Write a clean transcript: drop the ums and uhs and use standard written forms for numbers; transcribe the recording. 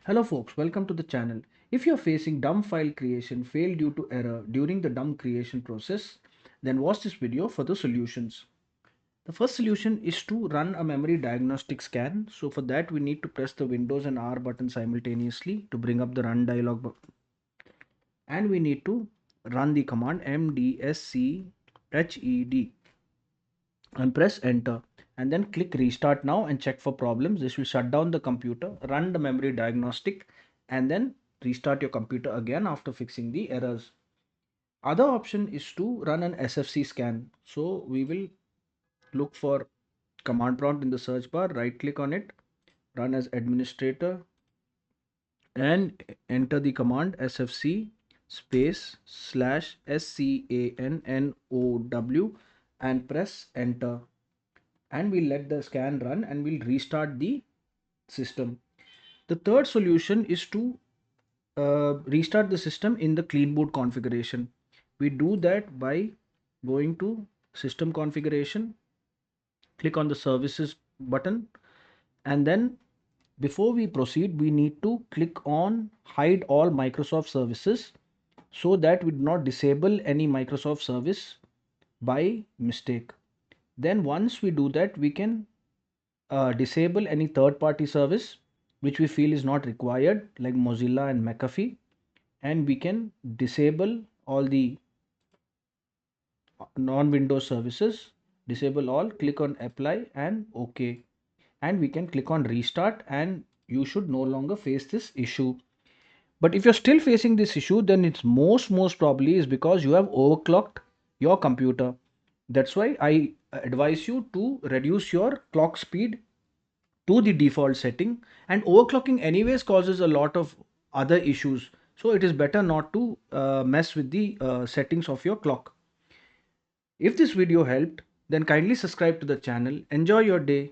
Hello folks, welcome to the channel. If you're facing dump file creation failed due to error during the dump creation process, then watch this video for the solutions. The first solution is to run a memory diagnostic scan. So for that we need to press the Windows and R button simultaneously to bring up the run dialog, and we need to run the command mdsched and press enter, and then click restart now and check for problems. This will shut down the computer, run the memory diagnostic, and then restart your computer again after fixing the errors. Other option is to run an SFC scan. So we will look for command prompt in the search bar, right click on it, run as administrator, and enter the command sfc space slash scannow and press enter, and we'll let the scan run and we'll restart the system. The third solution is to restart the system in the clean boot configuration. We do that by going to system configuration, click on the services button, and then before we proceed we need to click on hide all Microsoft services so that we do not disable any Microsoft service by mistake. Then once we do that, we can disable any third-party service which we feel is not required, like Mozilla and McAfee, and we can disable all the non-Windows services. Disable all, click on apply and OK, and we can click on restart, and you should no longer face this issue. But if you're still facing this issue, then it's most probably is because you have overclocked your computer. That's why I advise you to reduce your clock speed to the default setting, and overclocking anyways causes a lot of other issues, so it is better not to mess with the settings of your clock. If this video helped, then kindly subscribe to the channel. Enjoy your day.